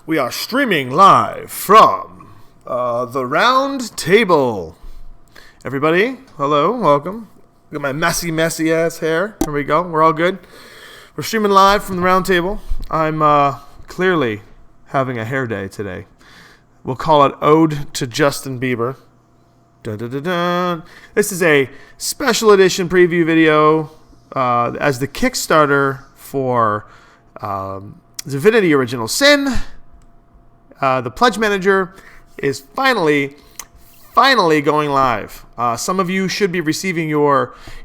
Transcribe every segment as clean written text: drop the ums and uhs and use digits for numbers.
We are streaming live from the round table. Everybody, hello, welcome. Got my messy ass hair. Here we go. We're all good. We're streaming live from the round table. I'm clearly having a hair day today. We'll call it Ode to Justin Bieber. Dun, dun, dun, dun. This is a special edition preview video as the Kickstarter for Divinity Original Sin. The Pledge Manager is finally going live. Some of you should be receiving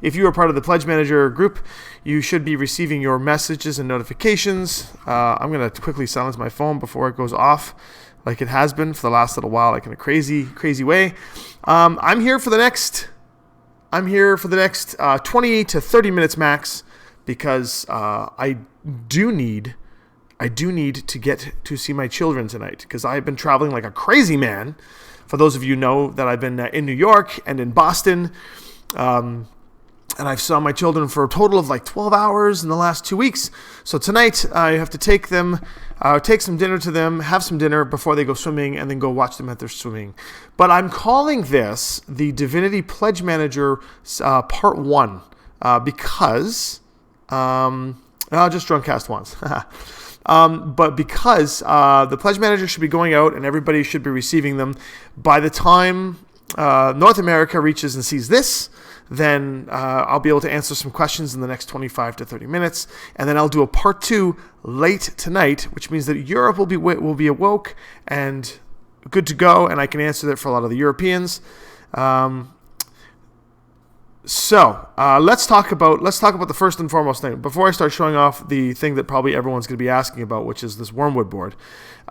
if you are part of the Pledge Manager group, you should be receiving your messages and notifications. I'm going to quickly silence my phone before it goes off like it has been for the last little while, like in a crazy way. I'm here for the next 20 to 30 minutes max because I do need to get to see my children tonight because I've been traveling like a crazy man. For those of you who know that I've been in New York and in Boston, and I've saw my children for a total of like 12 hours in the last 2 weeks. So tonight I have to take some dinner to them, have some dinner before they go swimming, and then go watch them at their swimming. But I'm calling this the Divinity Pledge Manager Part 1 because I'll just drunk cast once. But because the Pledge Manager should be going out and everybody should be receiving them by the time North America reaches and sees this, then I'll be able to answer some questions in the next 25 to 30 minutes, and then I'll do a part 2 late tonight, which memeans that Europe will be awoke and good to go, and I can answer that for a lot of the Europeans. So let's talk about the first and foremost thing before I start showing off the thing that probably everyone's going to be asking about, which is this wormwood board.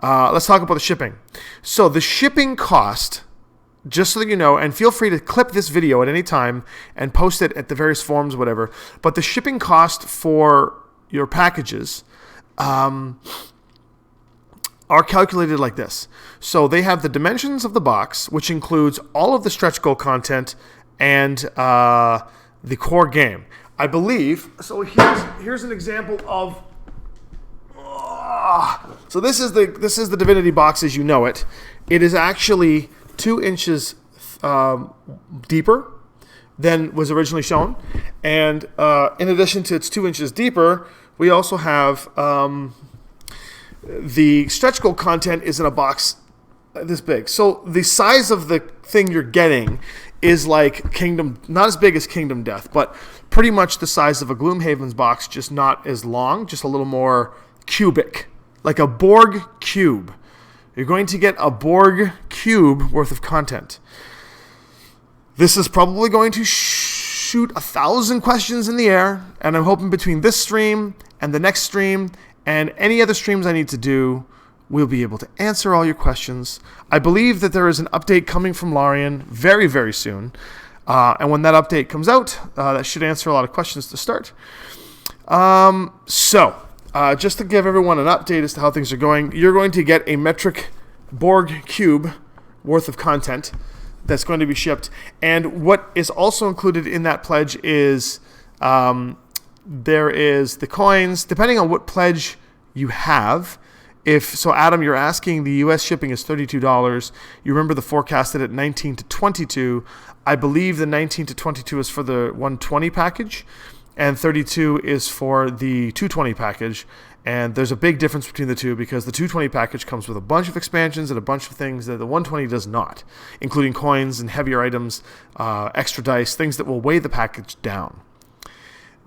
Let's talk about the shipping. So the shipping cost, just so that you know, and feel free to clip this video at any time and post it at the various forums, whatever. But the shipping cost for your packages are calculated like this. So they have the dimensions of the box, which includes all of the stretch goal content and the core game. I believe, so here's an example of, so this is the Divinity box as you know it. It is actually 2 inches deeper than was originally shown. And in addition to it's 2 inches deeper, we also have the stretch goal content is in a box this big. So the size of the thing you're getting is like not as big as Kingdom Death, but pretty much the size of a Gloomhaven's box, just not as long, just a little more cubic, like a Borg cube. You're going to get a Borg cube worth of content. This is probably going to shoot 1,000 questions in the air, and I'm hoping between this stream and the next stream and any other streams I need to do, we'll be able to answer all your questions. I believe that there is an update coming from Larian very, very soon. And when that update comes out, that should answer a lot of questions to start. So, just to give everyone an update as to how things are going, you're going to get a metric Borg cube worth of content that's going to be shipped. And what is also included in that pledge is there is the coins, depending on what pledge you have. So Adam, you're asking the U.S. shipping is $32. You remember the forecasted at 19 to 22. I believe the 19 to 22 is for the 120 package, and 32 is for the 220 package. And there's a big difference between the two because the 220 package comes with a bunch of expansions and a bunch of things that the 120 does not, including coins and heavier items, extra dice, things that will weigh the package down.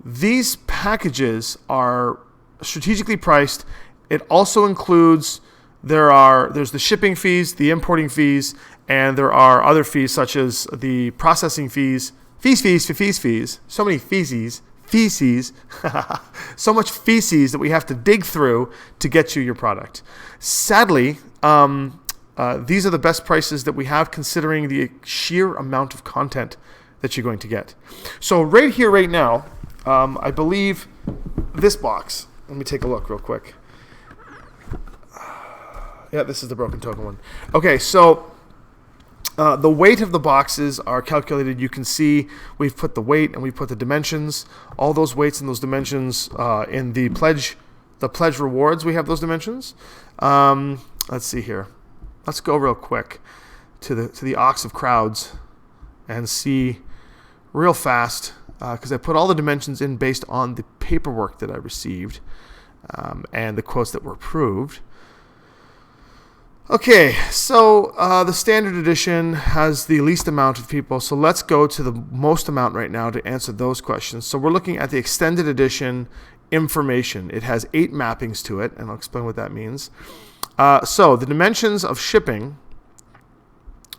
These packages are strategically priced. It also includes, there's the shipping fees, the importing fees, and there are other fees such as the processing fees, so many feces, so much feces that we have to dig through to get you your product. Sadly, these are the best prices that we have considering the sheer amount of content that you're going to get. So right here, right now, I believe this box, let me take a look real quick. Yeah, this is the broken token one. Okay, so the weight of the boxes are calculated. You can see we've put the weight and we've put the dimensions, all those weights and those dimensions in the pledge The pledge rewards, we have those dimensions. Let's see here. Let's go real quick to the Ox of Crowds and see real fast, because I put all the dimensions in based on the paperwork that I received and the quotes that were approved. Okay, so the standard edition has the least amount of people, so let's go to the most amount right now to answer those questions. So we're looking at the extended edition information. It has 8 mappings to it, and I'll explain what that means. So the dimensions of shipping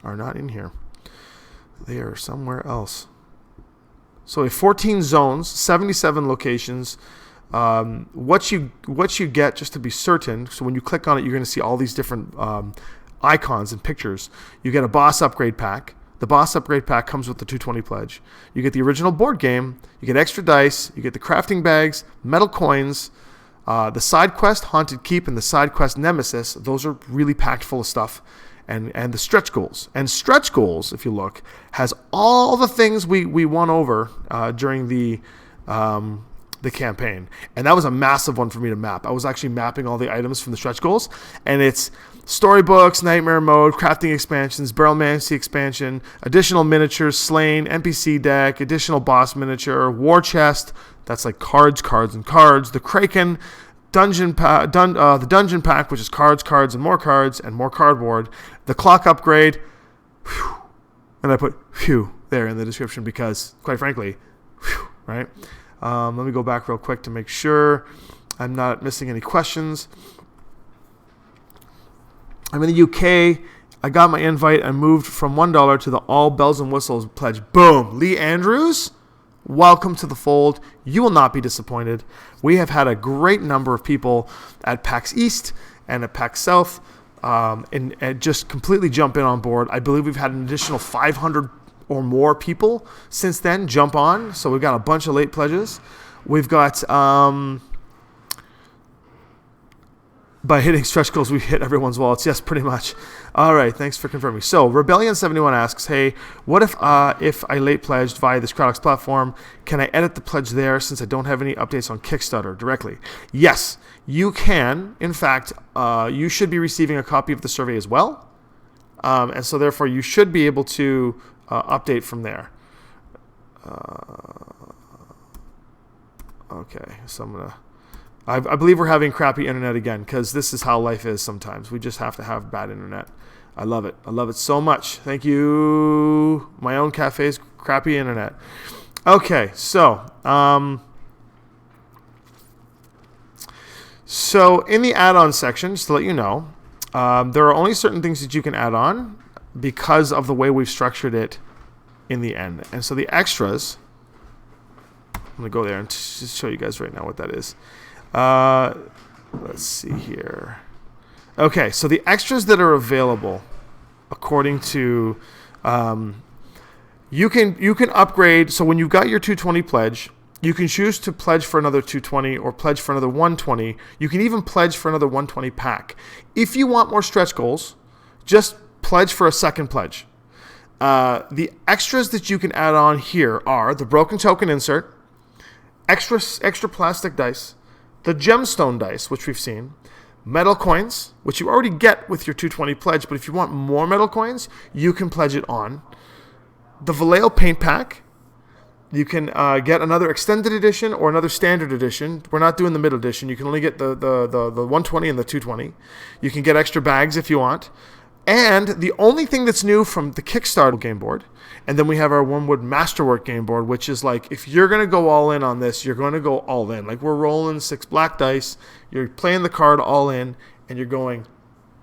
are not in here. They are somewhere else. So we have 14 zones, 77 locations. What you get, just to be certain, so when you click on it, you're going to see all these different icons and pictures. You get a boss upgrade pack. The boss upgrade pack comes with the 220 pledge. You get the original board game. You get extra dice. You get the crafting bags, metal coins, the side quest Haunted Keep, and the side quest Nemesis. Those are really packed full of stuff. And the stretch goals. And stretch goals, if you look, has all the things we won over during the campaign. And that was a massive one for me to map. I was actually mapping all the items from the stretch goals. And it's storybooks, nightmare mode, crafting expansions, barrelmancy expansion, additional miniatures, slain, NPC deck, additional boss miniature, war chest. That's like cards, and cards. The Kraken, the dungeon pack, which is cards, and more cardboard. The clock upgrade, whew, and I put "whew" there in the description because, quite frankly, whew, right? Let me go back real quick to make sure I'm not missing any questions. I'm in the UK. I got my invite. I moved from $1 to the all bells and whistles pledge. Boom, Lee Andrews. Welcome to the fold. You will not be disappointed. We have had a great number of people at PAX East and at PAX South and just completely jump in on board. I believe we've had an additional 500 or more people since then jump on. So we've got a bunch of late pledges. We've got, by hitting stretch goals, we hit everyone's wallets. Yes, pretty much. All right, thanks for confirming. So Rebellion71 asks, hey, what if I late pledged via this Crowdx platform? Can I edit the pledge there since I don't have any updates on Kickstarter directly? Yes, you can. In fact, you should be receiving a copy of the survey as well. And so therefore you should be able to update from there. Okay, so I'm going to... I believe we're having crappy internet again because this is how life is sometimes. We just have to have bad internet. I love it. I love it so much. Thank you. My own cafe's crappy internet. Okay, so in the add-on section, just to let you know, there are only certain things that you can add on because of the way we've structured it in the end. And so the extras, I'm going to go there and just show you guys right now what that is. Let's see here. Okay, so the extras that are available, according to, you can upgrade. So when you've got your 220 pledge, you can choose to pledge for another 220 or pledge for another 120. You can even pledge for another 120 pack. If you want more stretch goals, just pledge for a second pledge. The extras that you can add on here are the broken token insert, extra plastic dice, the gemstone dice, which we've seen, metal coins, which you already get with your 220 pledge, but if you want more metal coins, you can pledge it on. The Vallejo paint pack, you can get another extended edition or another standard edition. We're not doing the middle edition. You can only get the 120 and the 220. You can get extra bags if you want. And the only thing that's new from the Kickstarter game board, and then we have our Wormwood Masterwork game board, which is like, if you're going to go all in on this, you're going to go all in. Like, we're rolling 6 black dice, you're playing the card all in, and you're going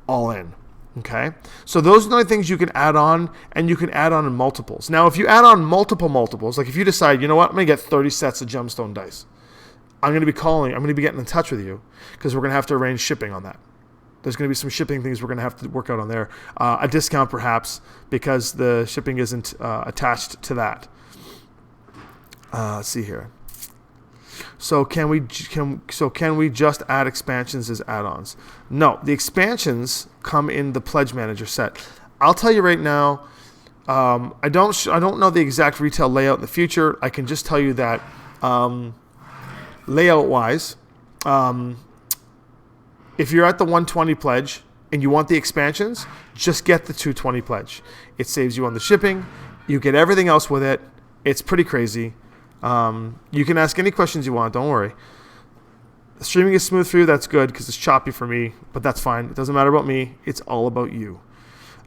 all in. Okay? So those are the only things you can add on, and you can add on in multiples. Now, if you add on multiples, like if you decide, you know what, I'm going to get 30 sets of gemstone dice, I'm going to be getting in touch with you, because we're going to have to arrange shipping on that. There's going to be some shipping things we're going to have to work out on there. A discount, perhaps, because the shipping isn't attached to that. Let's see here. So can we just add expansions as add-ons? No, the expansions come in the Pledge Manager set. I'll tell you right now. I don't know the exact retail layout in the future. I can just tell you that layout-wise. if you're at the 120 pledge and you want the expansions, just get the 220 pledge. It saves you on the shipping. You get everything else with it. It's pretty crazy. You can ask any questions you want. Don't worry. The streaming is smooth for you. That's good because it's choppy for me, but that's fine. It doesn't matter about me. It's all about you.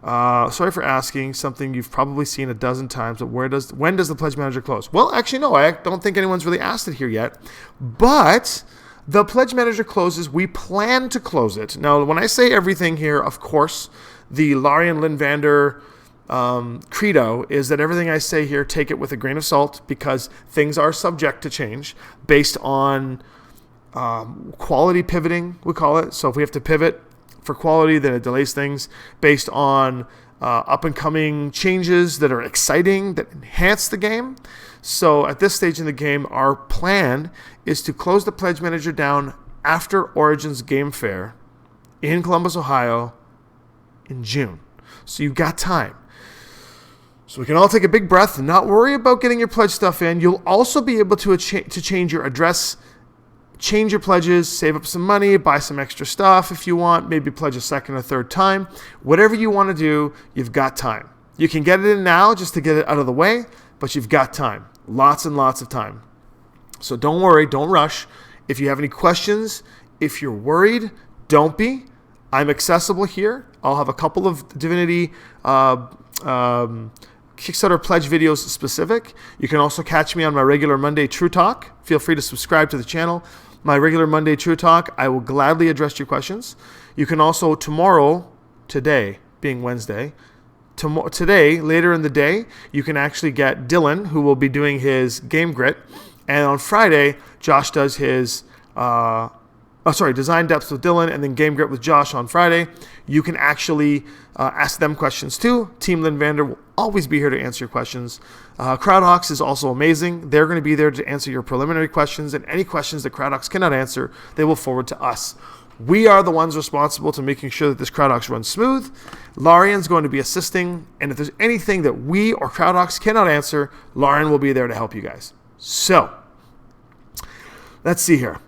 Sorry for asking something you've probably seen a dozen times, but when does the Pledge Manager close? Well, actually, no. I don't think anyone's really asked it here yet. But the Pledge Manager closes. We plan to close it. Now, when I say everything here, of course, the Larian Linvander credo is that everything I say here, take it with a grain of salt because things are subject to change based on quality pivoting, we call it. So if we have to pivot for quality, then it delays things based on up-and-coming changes that are exciting, that enhance the game. So at this stage in the game, our plan is to close the Pledge Manager down after Origins Game Fair in Columbus, Ohio in June. So you've got time. So we can all take a big breath and not worry about getting your pledge stuff in. You'll also be able to change your address, change your pledges, save up some money, buy some extra stuff if you want, maybe pledge a second or third time. Whatever you want to do, you've got time. You can get it in now just to get it out of the way, but you've got time. Lots and lots of time. So don't worry, don't rush. If you have any questions, if you're worried, don't be. I'm accessible here. I'll have a couple of Divinity Kickstarter pledge videos specific. You can also catch me on my regular Monday True Talk. Feel free to subscribe to the channel. My regular Monday True Talk, I will gladly address your questions. You can also today being Wednesday, today, later in the day, you can actually get Dylan, who will be doing his Game Grit. And on Friday, Josh does his Design Depths with Dylan and then Game Grit with Josh on Friday. You can actually ask them questions too. Team Linvander will always be here to answer your questions. CrowdHawks is also amazing. They're going to be there to answer your preliminary questions, and any questions that CrowdHawks cannot answer, they will forward to us. We are the ones responsible to making sure that this CrowdHawks runs smooth. Larian's going to be assisting, and if there's anything that we or CrowdHawks cannot answer, Larian will be there to help you guys. So, let's see here.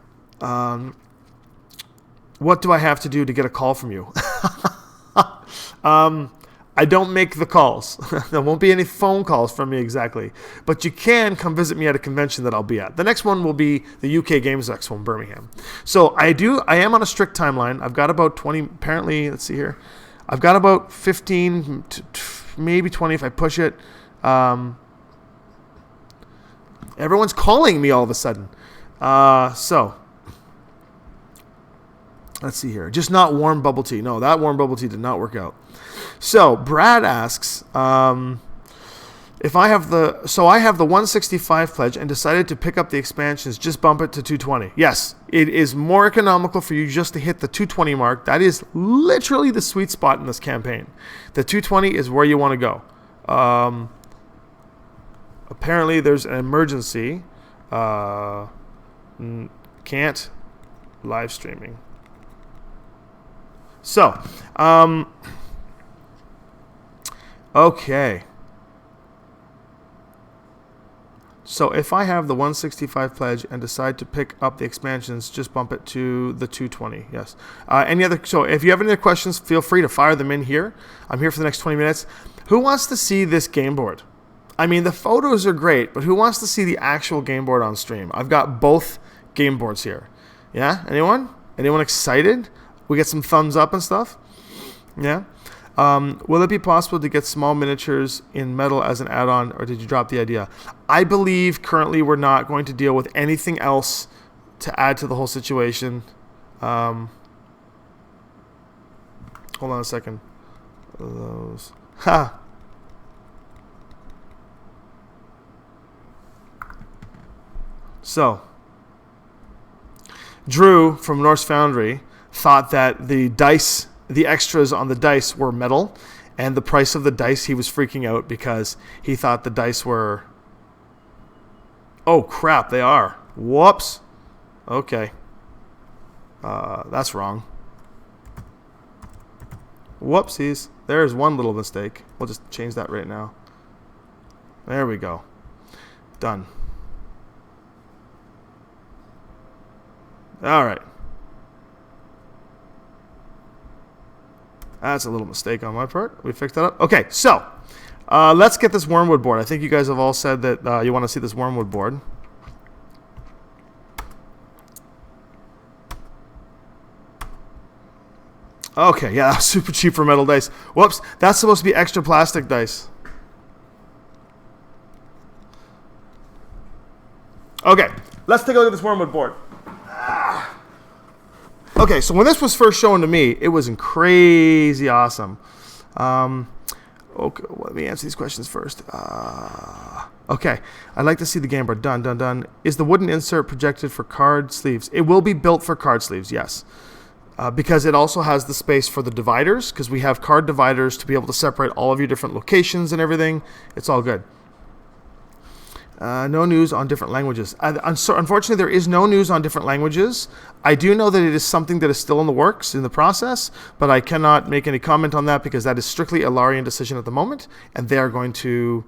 What do I have to do to get a call from you? I don't make the calls. There won't be any phone calls from me exactly. But you can come visit me at a convention that I'll be at. The next one will be the UK Games Expo in Birmingham. So I am on a strict timeline. I've got about 20, apparently, let's see here. I've got about 15, maybe 20 if I push it. Everyone's calling me all of a sudden. So let's see here. Just not warm bubble tea. No, that warm bubble tea did not work out. So Brad asks, if I have the 165 pledge and decided to pick up the expansions, just bump it to 220. Yes, it is more economical for you just to hit the 220 mark. That is literally the sweet spot in this campaign. The 220 is where you want to go. Apparently there's an emergency. Can't live streaming. So, okay. So if I have the 165 pledge and decide to pick up the expansions, just bump it to the 220. Yes. So if you have any other questions, feel free to fire them in here. I'm here for the next 20 minutes. Who wants to see this game board? I mean, the photos are great, but who wants to see the actual game board on stream? I've got both game boards here. Yeah? Anyone? Anyone excited? We get some thumbs up and stuff? Yeah? Will it be possible to get small miniatures in metal as an add-on, or did you drop the idea? I believe currently we're not going to deal with anything else to add to the whole situation. Hold on a second. Those. Ha! So, Drew from Norse Foundry thought that the extras on the dice were metal, and the price of the dice, he was freaking out because he thought the dice were... Oh, crap, they are. Whoops. Okay. That's wrong. Whoopsies. There's one little mistake. We'll just change that right now. There we go. Done. All right. That's a little mistake on my part. We fixed that up. Okay, so let's get this wormwood board. I think you guys have all said that you want to see this wormwood board. Okay, yeah, super cheap for metal dice. Whoops, that's supposed to be extra plastic dice. Okay, let's take a look at this wormwood board. Okay, so when this was first shown to me, it was crazy awesome. Okay, let me answer these questions first. Okay, I'd like to see the game board. Done. Is the wooden insert projected for card sleeves? It will be built for card sleeves, yes. Because it also has the space for the dividers, because we have card dividers to be able to separate all of your different locations and everything. It's all good. No news on different languages. Unfortunately, there is no news on different languages. I do know that it is something that is still in the works, in the process, but I cannot make any comment on that because that is strictly a Larian decision at the moment, and they are going to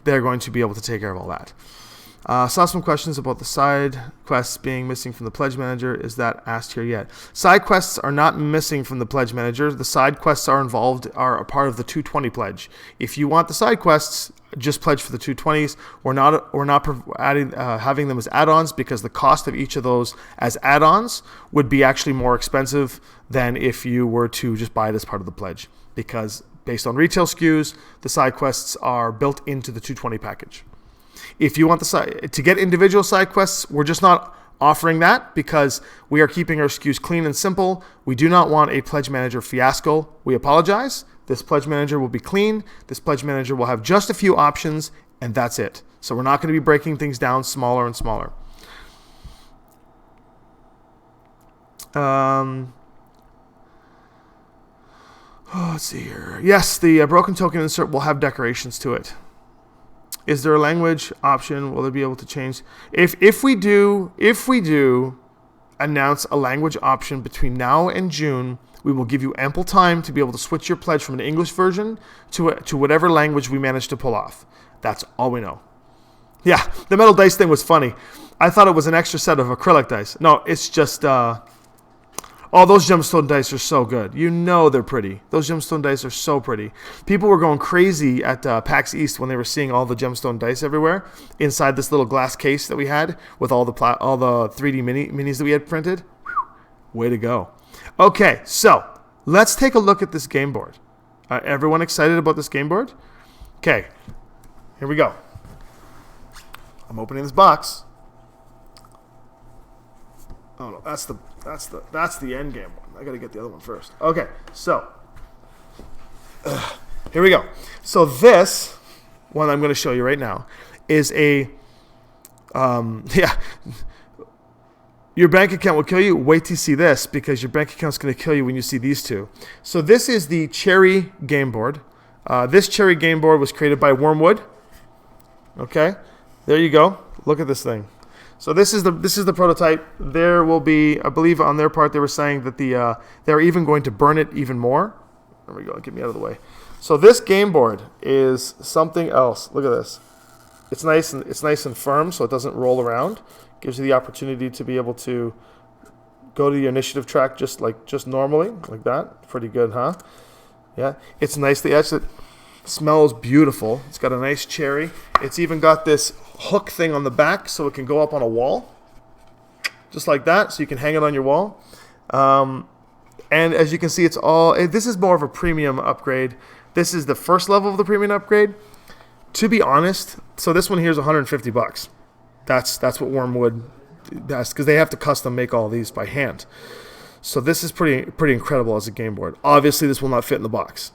be able to take care of all that. Saw some questions about the side quests being missing from the Pledge Manager. Is that asked here yet? Side quests are not missing from the Pledge Manager. The side quests are a part of the 220 pledge. If you want the side quests, just pledge for the 220s. We're not having them as add-ons because the cost of each of those as add-ons would be actually more expensive than if you were to just buy it as part of the pledge. Because based on retail SKUs, the side quests are built into the 220 package. If you want to get individual side quests, we're just not offering that because we are keeping our SKUs clean and simple. We do not want a Pledge Manager fiasco. We apologize. This Pledge Manager will be clean. This Pledge Manager will have just a few options, and that's it. So we're not going to be breaking things down smaller and smaller. Let's see here. Yes, the broken token insert will have decorations to it. Is there a language option? Will they be able to change? If we do announce a language option between now and June, we will give you ample time to be able to switch your pledge from an English version to whatever language we manage to pull off. That's all we know. Yeah, the metal dice thing was funny. I thought it was an extra set of acrylic dice. No, it's just... Oh, those gemstone dice are so good. You know they're pretty. Those gemstone dice are so pretty. People were going crazy at PAX East when they were seeing all the gemstone dice everywhere inside this little glass case that we had with all the 3D minis that we had printed. Whew, way to go. Okay, so let's take a look at this game board. Everyone excited about this game board? Okay, here we go. I'm opening this box. Oh no, that's the end game one. I gotta get the other one first. Okay, so here we go. So this one I'm going to show you right now is a your bank account will kill you. Wait till you see this because your bank account's going to kill you when you see these two. So this is the Cherry game board. This Cherry game board was created by Wormwood. Okay, there you go. Look at this thing. So this is the prototype. There will be, I believe, on their part, they were saying that they're even going to burn it even more. There we go. Get me out of the way. So this game board is something else. Look at this. It's nice and firm, so it doesn't roll around. Gives you the opportunity to be able to go to the initiative track just normally, like that. Pretty good, huh? Yeah. It's nicely etched. It smells beautiful. It's got a nice cherry. It's even got this hook thing on the back so it can go up on a wall, just like that, so you can hang it on your wall. And as you can see, this is more of a premium upgrade. This is the first level of the premium upgrade. To be honest, so this one here is $150. That's what Wormwood does, because they have to custom make all these by hand. So this is pretty incredible as a game board. Obviously, this will not fit in the box.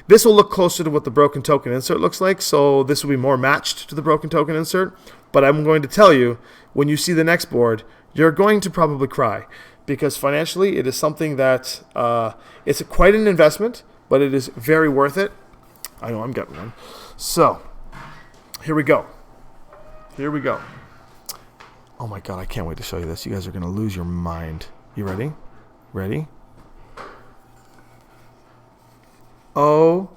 This will look closer to what the broken token insert looks like, so this will be more matched to the broken token insert. But I'm going to tell you, when you see the next board, you're going to probably cry, because financially it is something that it's quite an investment, but it is very worth it. I know I'm getting one. So here we go. Here we go. Oh my God, I can't wait to show you this. You guys are going to lose your mind. You ready? Ready? Oh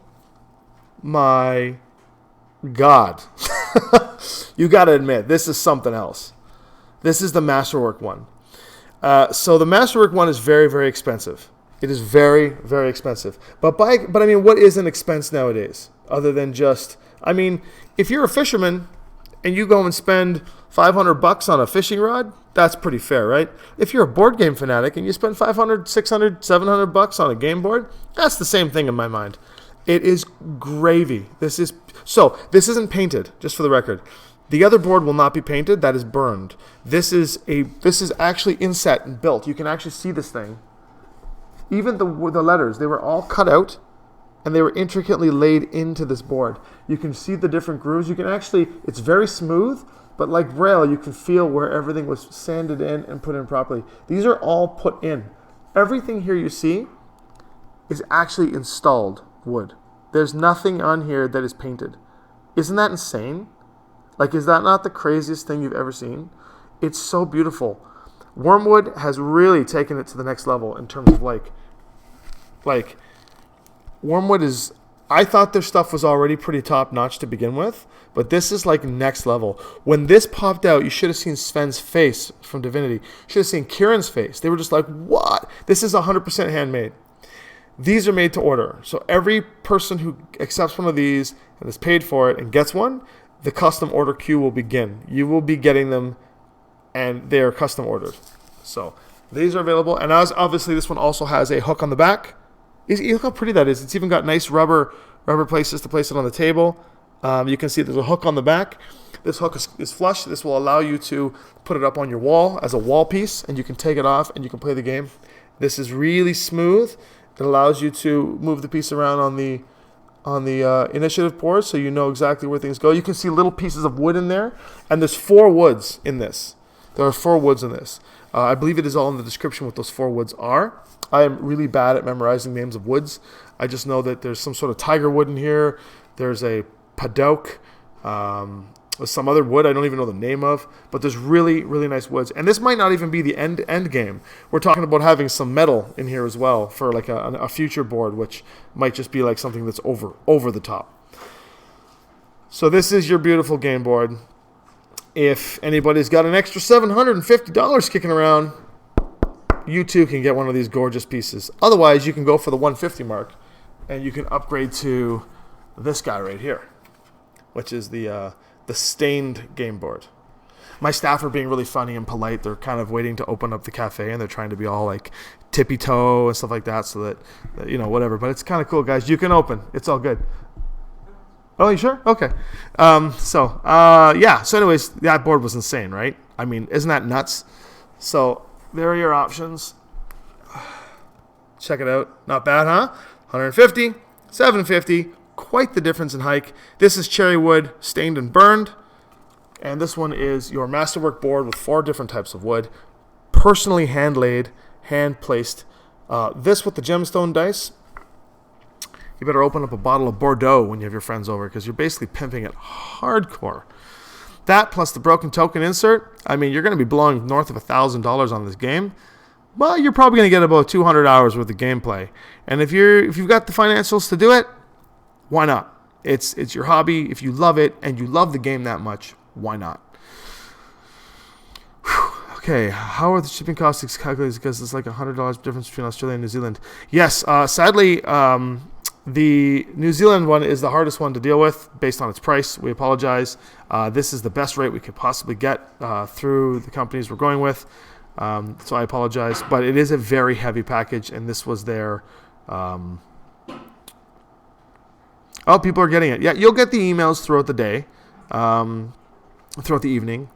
my God. You got to admit, this is something else. This is the Masterwork one. So the Masterwork one is very, very expensive. It is very, very expensive. But I mean, what is an expense nowadays? Other than just, I mean, if you're a fisherman and you go and spend $500 on a fishing rod, that's pretty fair, right? If you're a board game fanatic and you spend $500, $600, $700 on a game board, that's the same thing in my mind. It is gravy. This isn't painted, just for the record. The other board will not be painted. That is burned. This is actually inset and built. You can actually see this thing. Even the letters, they were all cut out, and they were intricately laid into this board. You can see the different grooves. You can actually, it's very smooth, but like Braille, you can feel where everything was sanded in and put in properly. These are all put in. Everything here you see is actually installed wood. There's nothing on here that is painted. Isn't that insane? Like, is that not the craziest thing you've ever seen? It's so beautiful. Wormwood has really taken it to the next level in terms of like Wormwood is, I thought their stuff was already pretty top notch to begin with, but this is like next level. When this popped out, you should have seen Sven's face from Divinity. You should have seen Kieran's face. They were just like, what? This is 100% handmade. These are made to order. So every person who accepts one of these and is paid for it and gets one, the custom order queue will begin. You will be getting them, and they are custom ordered. So these are available. And as obviously this one also has a hook on the back. Look how pretty that is. It's even got nice rubber places to place it on the table. You can see there's a hook on the back. This hook is flush. This will allow you to put it up on your wall as a wall piece, and you can take it off and you can play the game. This is really smooth. It allows you to move the piece around on the initiative board, so you know exactly where things go. You can see little pieces of wood in there, and there's 4 woods in this. There are 4 woods in this. I believe it is all in the description what those 4 woods are. I am really bad at memorizing names of woods. I just know that there's some sort of tiger wood in here. There's a padok. There's some other wood I don't even know the name of. But there's really, really nice woods. And this might not even be the end game. We're talking about having some metal in here as well for like a future board, which might just be like something that's over the top. So this is your beautiful game board. If anybody's got an extra $750 kicking around, you too can get one of these gorgeous pieces. Otherwise, you can go for the 150 mark, and you can upgrade to this guy right here, which is the stained game board. My staff are being really funny and polite. They're kind of waiting to open up the cafe, and they're trying to be all like tippy toe and stuff like that, so that whatever. But it's kind of cool, guys. You can open. It's all good. Oh, you sure? Okay. So anyways, that board was insane, right? I mean, isn't that nuts? So there are your options. Check it out. Not bad, huh? 150, 750. Quite the difference in hike. This is cherry wood, stained and burned. And this one is your masterwork board with 4 different types of wood. Personally hand-laid, hand-placed. This with the gemstone dice. You better open up a bottle of Bordeaux when you have your friends over, because you're basically pimping it hardcore. That plus the broken token insert, I mean, you're going to be blowing north of $1,000 on this game. Well, you're probably going to get about 200 hours worth of gameplay. And if you've got the financials to do it, why not? It's your hobby. If you love it and you love the game that much, why not? Whew. Okay, how are the shipping costs calculated? Because it's like $100 difference between Australia and New Zealand. Yes, sadly, the New Zealand one is the hardest one to deal with based on its price. We apologize. This is the best rate we could possibly get through the companies we're going with. So I apologize. But it is a very heavy package, and this was their... Oh, people are getting it. Yeah, you'll get the emails throughout the day, throughout the evening.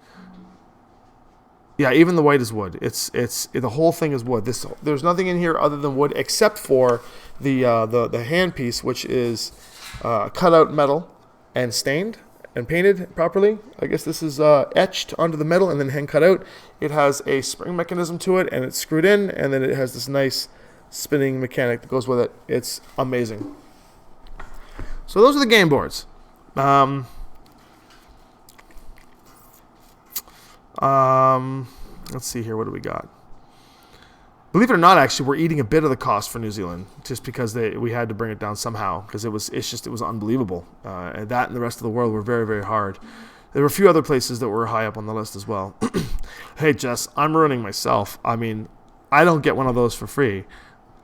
Yeah, even the white is wood. It's the whole thing is wood. There's nothing in here other than wood except for the handpiece, which is cut out metal and stained and painted properly. I guess this is etched onto the metal and then hand cut out. It has a spring mechanism to it, and it's screwed in, and then it has this nice spinning mechanic that goes with it. It's amazing. So those are the game boards. Let's see here. What do we got? Believe it or not, actually, we're eating a bit of the cost for New Zealand just because we had to bring it down somehow because it was unbelievable. And that and the rest of the world were very, very hard. There were a few other places that were high up on the list as well. Hey, Jess, I'm ruining myself. I mean, I don't get one of those for free.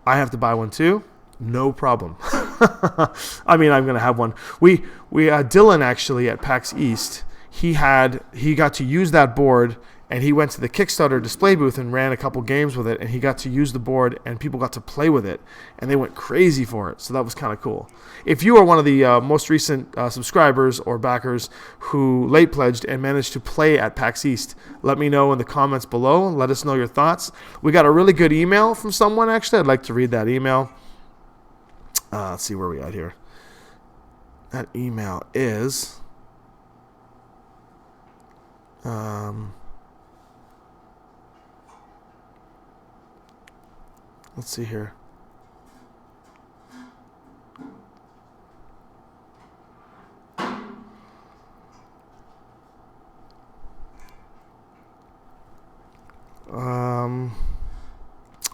I have to buy one too. No problem. I mean, I'm gonna have one. We Dylan actually at PAX East. He got to use that board, and he went to the Kickstarter display booth and ran a couple games with it, and he got to use the board, and people got to play with it, and they went crazy for it. So that was kind of cool. If you are one of the most recent subscribers or backers who late pledged and managed to play at PAX East, let me know in the comments below. Let us know your thoughts. We got a really good email from someone, actually. I'd like to read that email. Let's see where we at here. That email is... let's see here.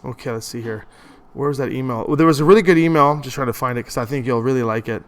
Okay, let's see here. Where was that email? Well, there was a really good email. I'm just trying to find it because I think you'll really like it.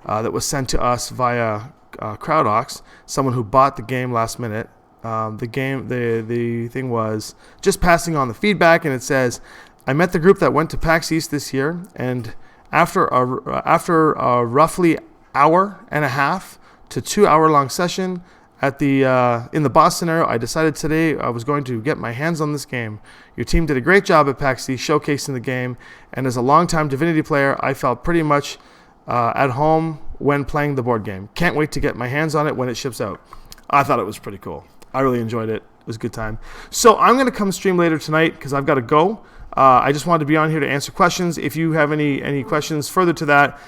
That was sent to us via CrowdOx, someone who bought the game last minute. The thing was just passing on the feedback, and it says, I met the group that went to PAX East this year, and after a roughly hour and a half to 2 hour long session at in the boss scenario, I decided today I was going to get my hands on this game. Your team did a great job at PAX East showcasing the game, and as a longtime Divinity player, I felt pretty much at home when playing the board game. Can't wait to get my hands on it when it ships out. I thought it was pretty cool. I really enjoyed it. It was a good time. So I'm going to come stream later tonight because I've got to go. I just wanted to be on here to answer questions. If you have any questions further to that,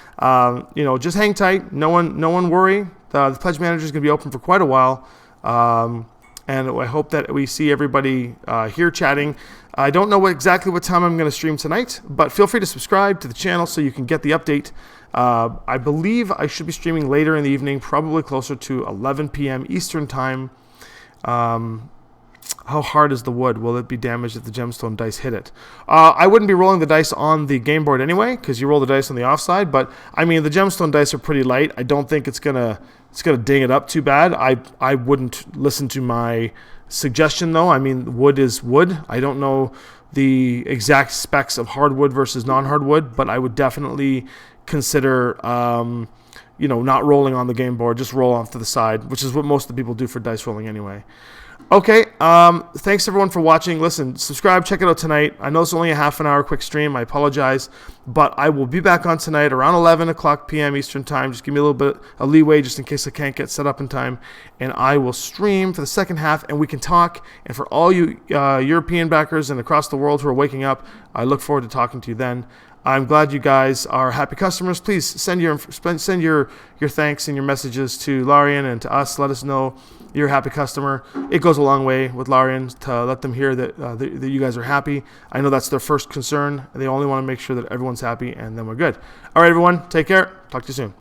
just hang tight. No one worry. The pledge manager is going to be open for quite a while, and I hope that we see everybody here chatting. I don't know exactly what time I'm going to stream tonight, but feel free to subscribe to the channel so you can get the update. I believe I should be streaming later in the evening, probably closer to 11 p.m. Eastern time. How hard is the wood? Will it be damaged if the gemstone dice hit it? I wouldn't be rolling the dice on the game board anyway, because you roll the dice on the offside. But I mean, the gemstone dice are pretty light. I don't think it's gonna ding it up too bad. I wouldn't listen to my suggestion though. I mean, wood is wood. I don't know the exact specs of hardwood versus non-hardwood, but I would definitely consider not rolling on the game board. Just roll off to the side, which is what most of the people do for dice rolling anyway. Okay, thanks everyone for watching. Listen, subscribe, check it out tonight. I know it's only a half an hour quick stream. I apologize, but I will be back on tonight around 11 o'clock p.m. Eastern time. Just give me a little bit of leeway just in case I can't get set up in time, and I will stream for the second half, and we can talk. And for all you European backers and across the world who are waking up, I look forward to talking to you then. I'm glad you guys are happy customers. Please send your thanks and your messages to Larian and to us. Let us know you're a happy customer. It goes a long way with Larian to let them hear that you guys are happy. I know that's their first concern. They only want to make sure that everyone's happy, and then we're good. All right, everyone, take care. Talk to you soon.